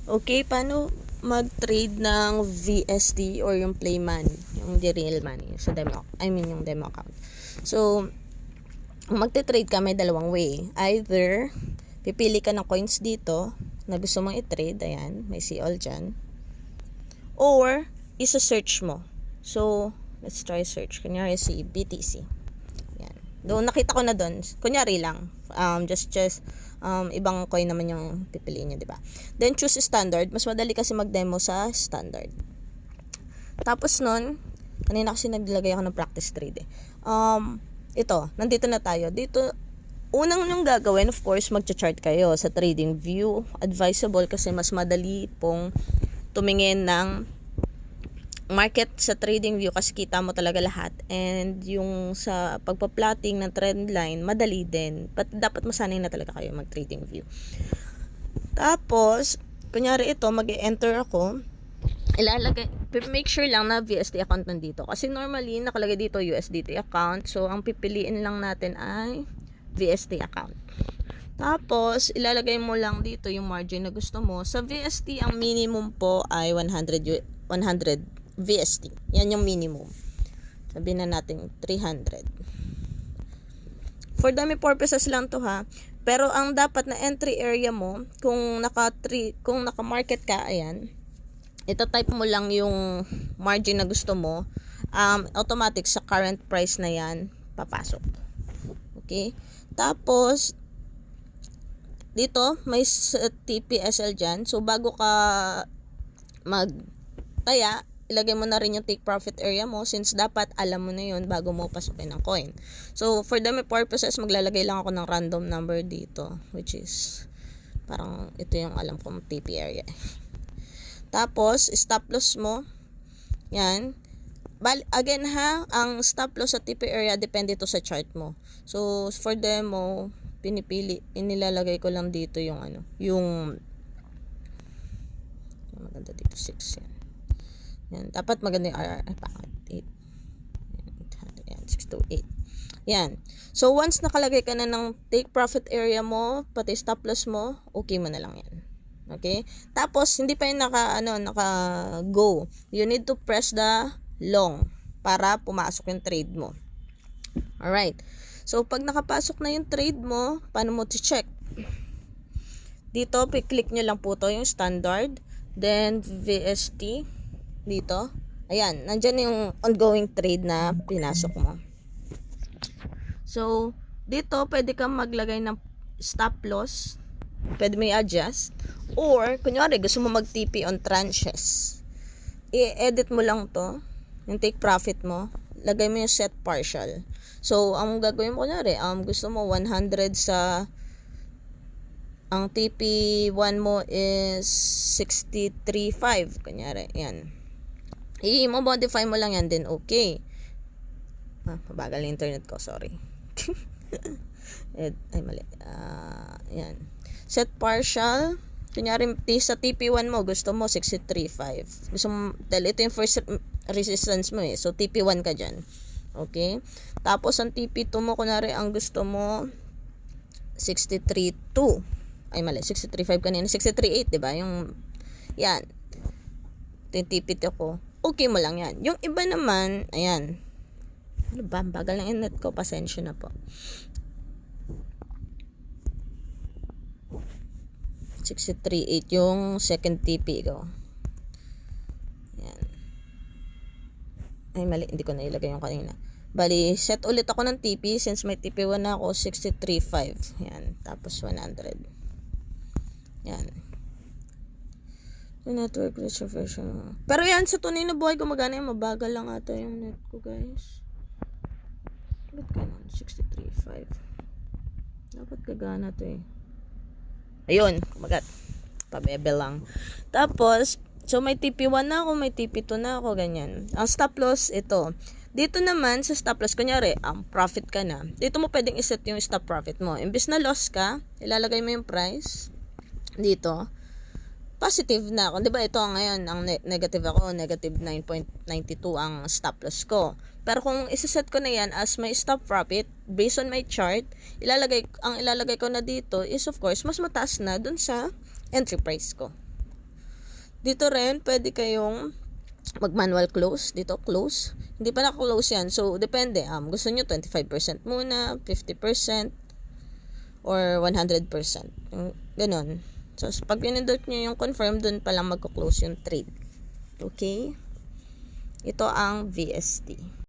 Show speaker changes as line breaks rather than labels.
Okay, paano mag-trade ng VSD or yung play money, yung the real money sa demo, yung demo account. So, magte-trade ka may dalawang way. Either pipili ka ng coins dito na gusto mong i-trade, ayan, may see all dyan. Or isa-search mo. So, let's try search. Kunyari si BTC. Yan. Doon nakita ko na doon. Kunyari lang. Just ibang coin naman yung pipiliin niyo, di ba? Then choose standard. Mas madali kasi mag-demo sa standard. Tapos nun, kanina kasi naglagay ako ng practice trade eh. Ito, nandito na tayo. Dito, unang yung gagawin, of course, magcha-chart kayo sa trading view. Advisable kasi mas madali pong tumingin ng market sa trading view kasi kita mo talaga lahat, and yung sa pagpa-plotting ng trend line madali din, but dapat masanay na talaga kayo mag trading view. Tapos kunyari ito, mag-enter ako, ilalagay, make sure lang na VSD account nandito kasi normally nakalagay dito USDT account, so ang pipiliin lang natin ay VSD account. Tapos ilalagay mo lang dito yung margin na gusto mo. Sa VSD ang minimum po ay 100 VSD. Yan yung minimum. Sabihin na natin 300. For dummy purposes lang to ha. Pero ang dapat na entry area mo, kung naka-market ka, ayan, ito-type mo lang yung margin na gusto mo. Automatic sa current price na yan, papasok. Okay? Tapos, dito, may TPSL dyan. So, bago ka magtaya, ilagay mo na rin yung take profit area mo, since dapat alam mo na yun bago mo pasukin ang coin. So, for demo purposes, maglalagay lang ako ng random number dito, which is, parang ito yung alam kong TP area. Tapos, stop loss mo, yan. Again ha, ang stop loss sa TP area, depende to sa chart mo. So, for demo, inilalagay ko lang dito yung maganda dito, 6 yan. Yan, dapat maganda yung RR. Pangit. 8. Yan, 6 to 8. Yan. So, once nakalagay ka na ng take profit area mo, pati stop loss mo, okay mo na lang yan. Okay? Tapos, hindi pa yung naka-go. You need to press the long para pumasok yung trade mo. Alright. So, pag nakapasok na yung trade mo, paano mo check? Dito, click nyo lang po to yung standard. Then, VST. Dito, ayan, nandyan yung ongoing trade na pinasok mo. So, dito, pwede kang maglagay ng stop loss, pwede mo i-adjust, or, kunyari, gusto mo mag-TP on tranches, i-edit mo lang to, yung take profit mo, lagay mo yung set partial. So, ang gagawin mo, kunyari, gusto mo 100 sa, ang TP1 mo is 63.5, kunyari, yan. I-modify mo lang yan din, okay. Mabagal yung internet ko, sorry. Ay, mali. Yan. Set partial. Kunyari, sa TP1 mo, gusto mo 63.5. Gusto mo, dahil ito yung first resistance mo eh. So, TP1 ka dyan. Okay. Tapos, ang TP2 mo, kunyari, ang gusto mo 63.2. Ay, mali. 63.5 kanina. 63.8, diba? Yung, yan. Ito yung TP2 ko. Okay mo lang yan. Yung iba naman, ayan. Ano ba? Bagal ng internet ko. Pasensya na po. 63.8 yung second TP ko. Ayan. Ay, mali. Hindi ko na ilagay yung kanina. Bali, set ulit ako ng TP since may TP1 na ako, 63.5. Ayan. Tapos 100. Ayan. The network reservation. Pero yan, sa tunay na buhay gumagana yan. Mabagal lang ata yung net ko, guys. Ba't ganun? 63.5. Dapat gagana to eh. Ayun, kumagat. Pabebe lang. Tapos, so may TP1 na ako, may TP2 na ako, ganyan. Ang stop loss, ito. Dito naman, sa stop loss, kunyari, profit ka na. Dito mo pwedeng iset yung stop profit mo. Imbis na loss ka, ilalagay mo yung price. Dito. Positive na ako. Diba ito ngayon, ang negative ako, negative 9.92 ang stop loss ko. Pero kung isa-set ko na yan as my stop profit, based on my chart, ilalagay ko na dito is of course, mas mataas na dun sa entry price ko. Dito rin, pwede kayong mag-manual close. Dito, close. Hindi pa na-close yan. So, depende. Gusto nyo 25% muna, 50%, or 100%. Ganon. So, pag pinindot nyo yung confirm, dun pa lang magko-close yung trade. Okay? Ito ang VST.